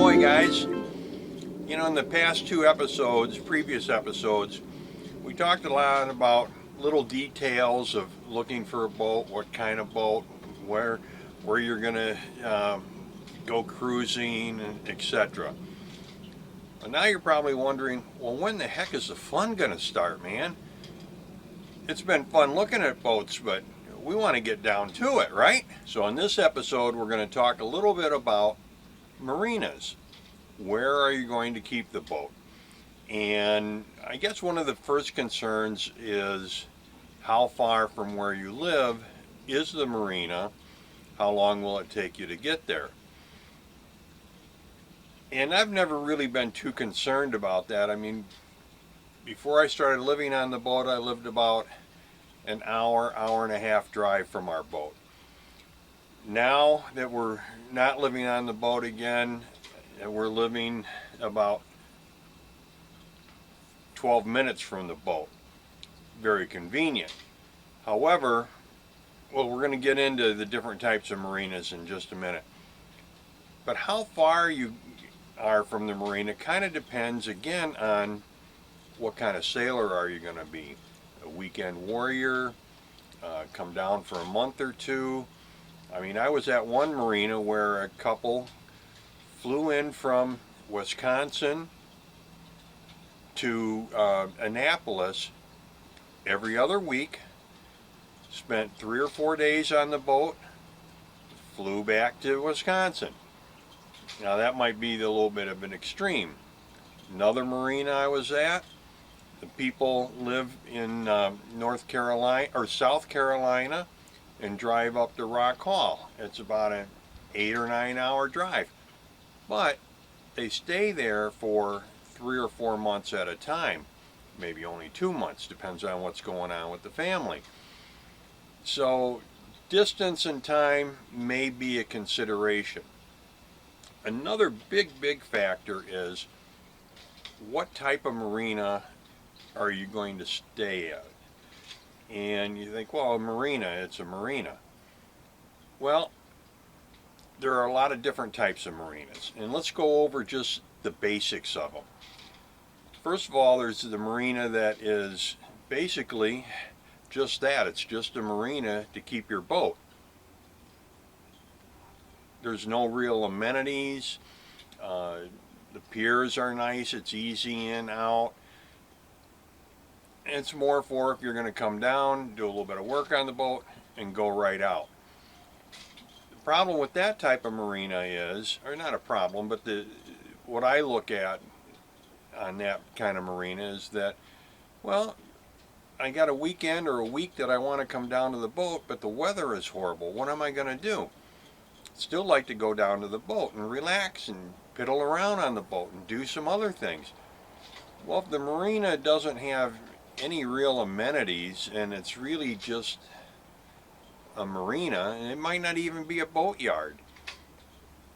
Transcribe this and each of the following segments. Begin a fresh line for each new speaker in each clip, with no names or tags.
Ahoy guys. You know, in the past two episodes, previous episodes, we talked a lot about little details of looking for a boat, what kind of boat, where you're gonna go cruising, etc. Well, now you're probably wondering, well, when the heck is the fun gonna start, man? It's been fun looking at boats, but we want to get down to it, right? So in this episode, we're going to talk a little bit about marinas. Where are you going to keep the boat? And I guess one of the first concerns is how far from where you live is the marina? How long will it take you to get there? And I've never really been too concerned about that. I mean, before I started living on the boat, I lived about an hour and a half drive from our boat. Now that we're not living on the boat again, we're living about 12 minutes from the boat. Very convenient. However, well, we're going to get into the different types of marinas in just a minute. But how far you are from the marina kind of depends again on what kind of sailor are you going to be. A weekend warrior, come down for a month or two. I mean, I was at one marina where a couple flew in from Wisconsin to Annapolis every other week, spent 3 or 4 days on the boat, flew back to Wisconsin. Now that might be a little bit of an extreme. Another marina I was at, the people live in North Carolina or South Carolina and drive up to Rock Hall. It's about an 8 or 9 hour drive. But they stay there for 3 or 4 months at a time. Maybe only 2 months, depends on what's going on with the family. So distance and time may be a consideration. Another big factor is what type of marina are you going to stay at? And you think, well, a marina, it's a marina. Well, there are a lot of different types of marinas, and let's go over just the basics of them. First of all, there's the marina that is basically just that. It's just a marina to keep your boat. There's no real amenities. The piers are nice. It's easy in, out. It's more for if you're going to come down, do a little bit of work on the boat, and go right out. The problem with that type of marina is, or not a problem, but what I look at on that kind of marina is that, well, I got a weekend or a week that I want to come down to the boat, but the weather is horrible. What am I going to do? Still like to go down to the boat and relax and piddle around on the boat and do some other things. Well, if the marina doesn't have any real amenities and it's really just a marina, and it might not even be a boatyard,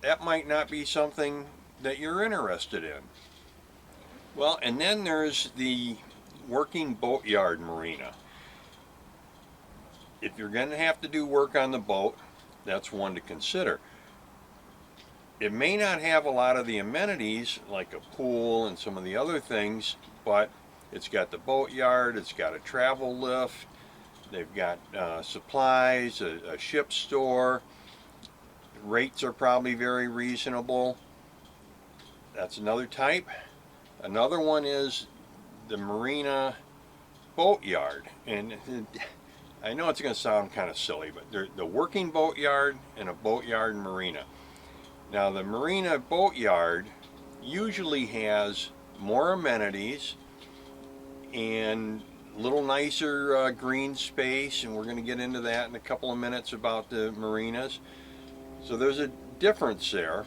that might not be something that you're interested in. Well, and then there's the working boatyard marina. If you're going to have to do work on the boat, that's one to consider. It may not have a lot of the amenities like a pool and some of the other things, but it's got the boatyard, it's got a travel lift, they've got supplies, a ship store. Rates are probably very reasonable. That's another type. Another one is the marina boatyard. And I know it's going to sound kind of silly, but they're the working boatyard and a boatyard marina. Now the marina boatyard usually has more amenities and a little nicer green space, and we're going to get into that in a couple of minutes about the marinas. So there's a difference there.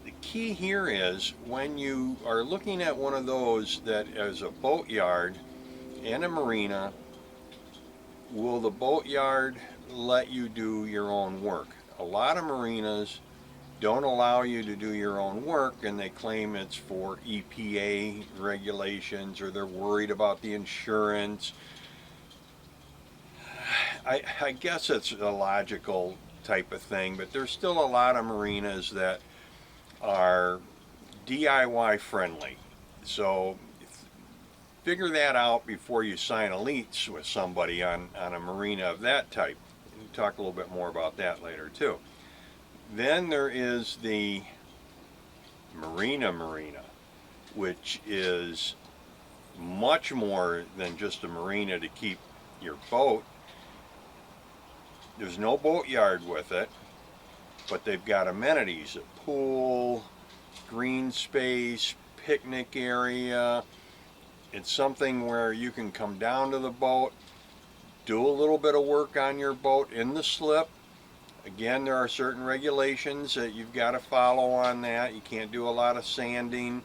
The key here is when you are looking at one of those that is a boatyard and a marina, will the boatyard let you do your own work? A lot of marinas don't allow you to do your own work, and they claim it's for EPA regulations, or they're worried about the insurance. I guess it's a logical type of thing, but there's still a lot of marinas that are DIY friendly. So figure that out before you sign a lease with somebody on a marina of that type. We'll talk a little bit more about that later too. Then there is the marina, which is much more than just a marina to keep your boat. There's no boatyard with it, but they've got amenities, a pool, green space, picnic area. It's something where you can come down to the boat, do a little bit of work on your boat in the slip. Again, there are certain regulations that you've got to follow on that. You can't do a lot of sanding,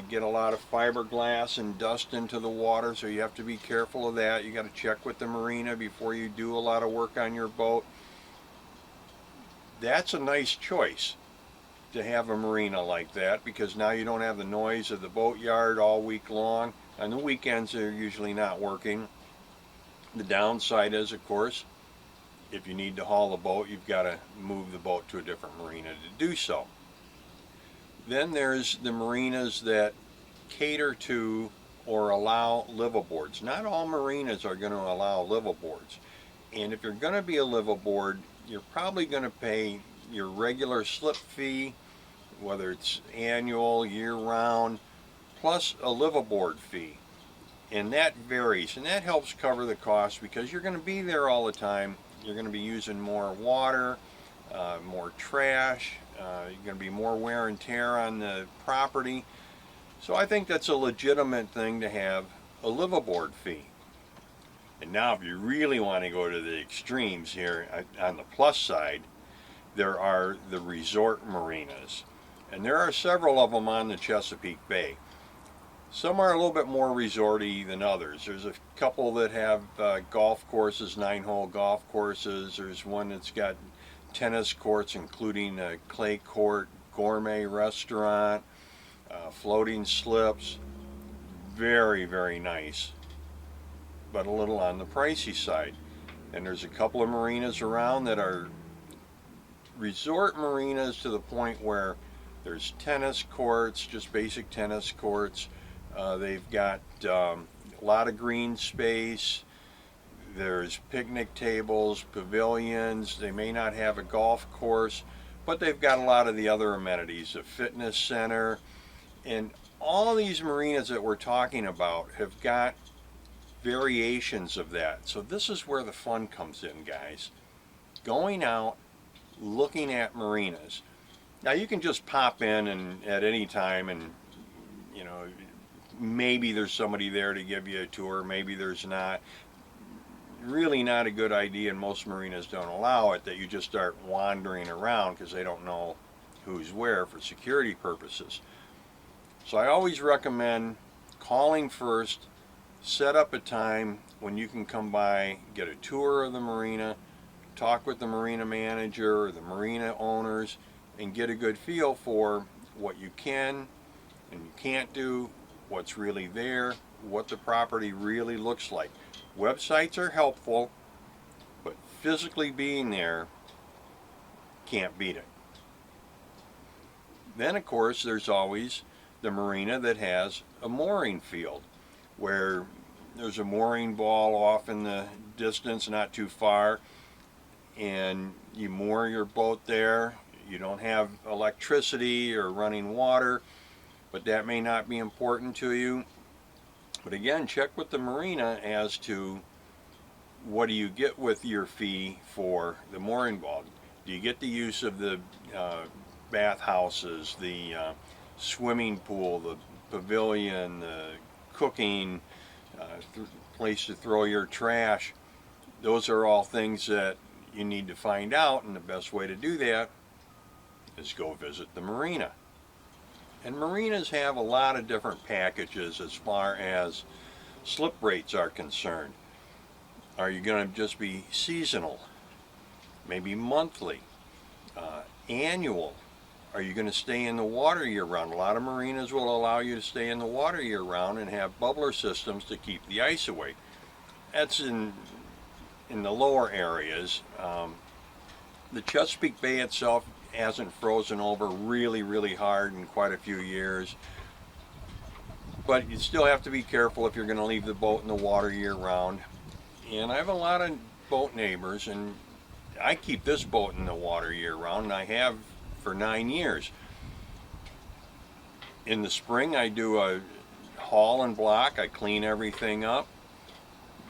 get a lot of fiberglass and dust into the water, so you have to be careful of that. You got to check with the marina before you do a lot of work on your boat. That's a nice choice to have a marina like that, because now you don't have the noise of the boatyard all week long. On the weekends they're usually not working. The downside is, of course, if you need to haul the boat, you've got to move the boat to a different marina to do so. Then there's the marinas that cater to or allow liveaboards. Not all marinas are going to allow liveaboards. And if you're going to be a liveaboard, you're probably going to pay your regular slip fee, whether it's annual, year-round, plus a liveaboard fee. And that varies, and that helps cover the cost because you're going to be there all the time. You're going to be using more water, more trash, you're going to be more wear and tear on the property. So I think that's a legitimate thing to have a liveaboard fee. And now if you really want to go to the extremes here, on the plus side, there are the resort marinas. And there are several of them on the Chesapeake Bay. Some are a little bit more resorty than others. There's a couple that have golf courses, 9-hole golf courses. There's one that's got tennis courts, including a clay court, gourmet restaurant, floating slips. Very, very nice, but a little on the pricey side. And there's a couple of marinas around that are resort marinas to the point where there's tennis courts, just basic tennis courts. They've got a lot of green space. There's picnic tables, pavilions. They may not have a golf course, but they've got a lot of the other amenities, a fitness center. And all these marinas that we're talking about have got variations of that. So this is where the fun comes in, guys. Going out, looking at marinas. Now you can just pop in and at any time, and you know, maybe there's somebody there to give you a tour, maybe there's not. Really not a good idea, and most marinas don't allow it, that you just start wandering around because they don't know who's where for security purposes. So I always recommend calling first, set up a time when you can come by, get a tour of the marina, talk with the marina manager or the marina owners, and get a good feel for what you can and you can't do, what's really there, what the property really looks like. Websites are helpful, but physically being there, can't beat it. Then of course there's always the marina that has a mooring field, where there's a mooring ball off in the distance, not too far, and you moor your boat there. You don't have electricity or running water, but that may not be important to you. But again, check with the marina as to what do you get with your fee for the mooring ball. Do you get the use of the bathhouses, the swimming pool, the pavilion, the cooking, place to throw your trash? Those are all things that you need to find out, and the best way to do that is go visit the marina. And marinas have a lot of different packages as far as slip rates are concerned. Are you going to just be seasonal? Maybe monthly? Annual? Are you going to stay in the water year round? A lot of marinas will allow you to stay in the water year round and have bubbler systems to keep the ice away. That's in the lower areas. The Chesapeake Bay itself hasn't frozen over really hard in quite a few years. But you still have to be careful if you're going to leave the boat in the water year round. And I have a lot of boat neighbors, and I keep this boat in the water year round, and I have for 9 years. In the spring, I do a haul and block. I clean everything up,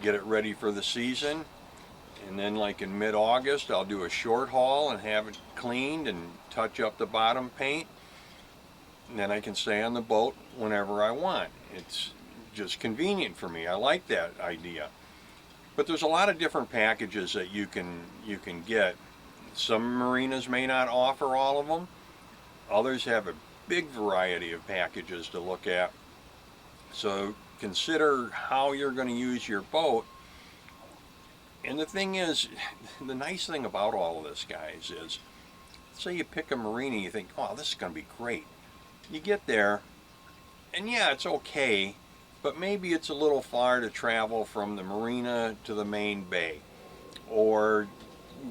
get it ready for the season, and then like in mid-August, I'll do a short haul and have it cleaned and touch up the bottom paint, and then I can stay on the boat whenever I want. It's just convenient for me. I like that idea. But there's a lot of different packages that you can get. Some marinas may not offer all of them. Others have a big variety of packages to look at. So consider how you're going to use your boat. And the thing is, the nice thing about all of this, guys, is say you pick a marina, you think, oh, this is going to be great. You get there, and yeah, it's okay, but maybe it's a little far to travel from the marina to the main bay, or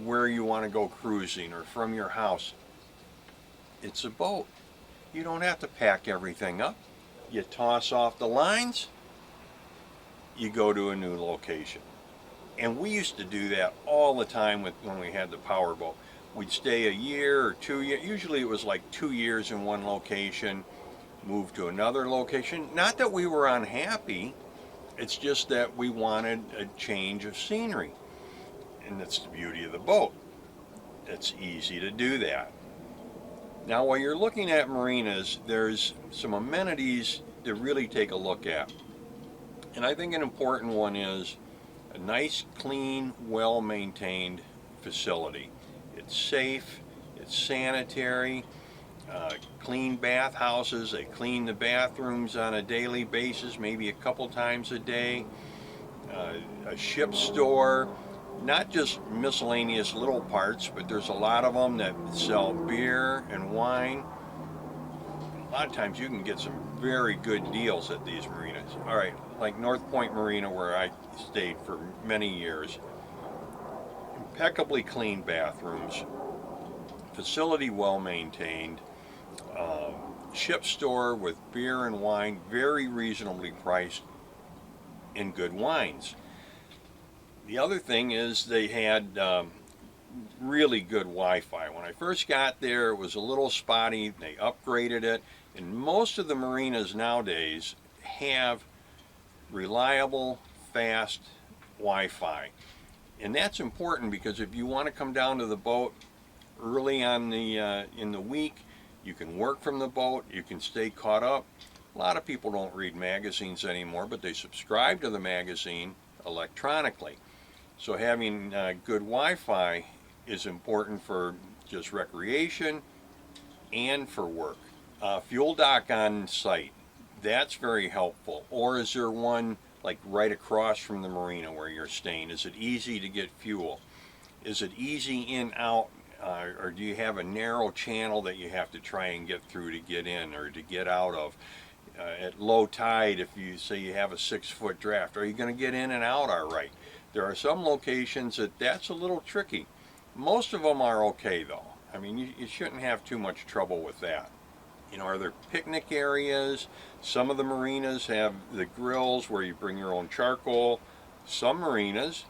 where you want to go cruising, or from your house. It's a boat. You don't have to pack everything up. You toss off the lines, you go to a new location. And we used to do that all the time when we had the power boat. We'd stay a year or 2 years. Usually it was like 2 years in one location, move to another location. Not that we were unhappy, it's just that we wanted a change of scenery. And that's the beauty of the boat. It's easy to do that. Now, while you're looking at marinas, there's some amenities to really take a look at. And I think an important one is a nice, clean, well-maintained facility. It's safe, it's sanitary, clean bathhouses. They clean the bathrooms on a daily basis, maybe a couple times a day. A ship store, not just miscellaneous little parts, but there's a lot of them that sell beer and wine. A lot of times you can get some very good deals at these marinas. All right, like North Point Marina, where I stayed for many years. Impeccably clean bathrooms, facility well maintained, ship store with beer and wine, very reasonably priced, and good wines. The other thing is they had really good Wi-Fi. When I first got there, it was a little spotty. They upgraded it, and most of the marinas nowadays have reliable, fast Wi-Fi. And that's important because if you want to come down to the boat early on in the week, you can work from the boat, you can stay caught up. A lot of people don't read magazines anymore, but they subscribe to the magazine electronically. So having good Wi-Fi is important for just recreation and for work. Fuel dock on site, that's very helpful. Or is there one like right across from the marina where you're staying? Is it easy to get fuel? Is it easy in, out, or do you have a narrow channel that you have to try and get through to get in or to get out of? At low tide, if you say you have a 6-foot draft, are you going to get in and out all right? There are some locations that's a little tricky. Most of them are okay though. I mean, you shouldn't have too much trouble with that. You know, are there picnic areas? Some of the marinas have the grills where you bring your own charcoal. Some marinas,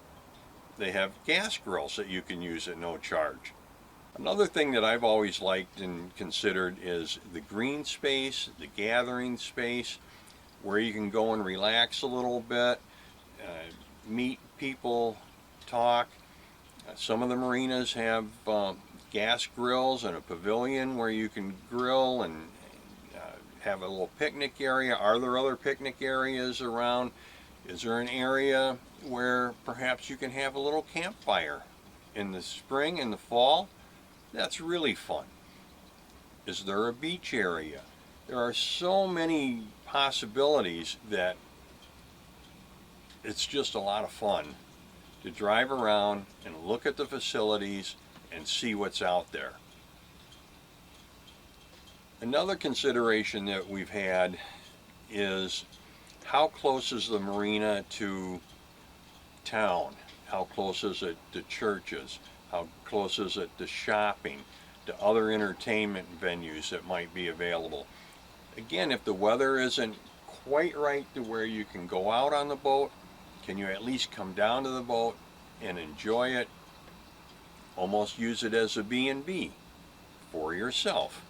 they have gas grills that you can use at no charge. Another thing that I've always liked and considered is the green space, the gathering space, where you can go and relax a little bit, meet people, talk. Some of the marinas have gas grills and a pavilion where you can grill and have a little picnic area. Are there other picnic areas around? Is there an area where perhaps you can have a little campfire in the spring and the fall? That's really fun. Is there a beach area? There are so many possibilities that it's just a lot of fun to drive around and look at the facilities and see what's out there. Another consideration that we've had is how close is the marina to town? How close is it to churches? How close is it to shopping? to other entertainment venues that might be available. Again, if the weather isn't quite right to where you can go out on the boat, can you at least come down to the boat and enjoy it? Almost use it as a B&B for yourself.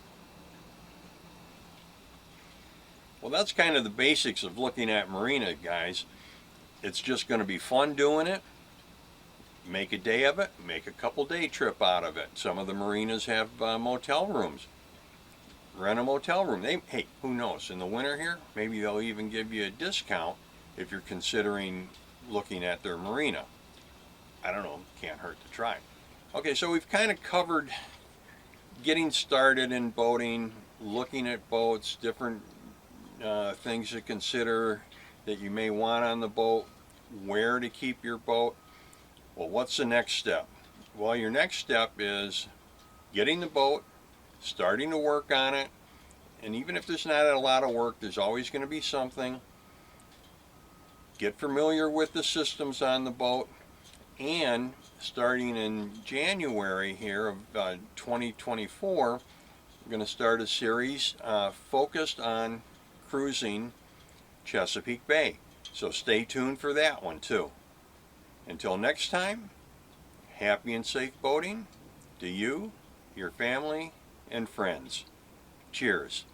Well, that's kind of the basics of looking at marina, guys. It's just going to be fun doing it. Make a day of it. Make a couple day trip out of it. Some of the marinas have motel rooms. Rent a motel room. Hey, who knows? In the winter here, maybe they'll even give you a discount if you're considering looking at their marina. I don't know. Can't hurt to try. Okay, so we've kind of covered getting started in boating, looking at boats, different things to consider that you may want on the boat, where to keep your boat. Well, what's the next step? Well, your next step is getting the boat, starting to work on it, and even if there's not a lot of work, there's always going to be something. Get familiar with the systems on the boat, and starting in January here of 2024, we're going to start a series focused on cruising Chesapeake Bay. So stay tuned for that one too. Until next time, happy and safe boating to you, your family, and friends. Cheers.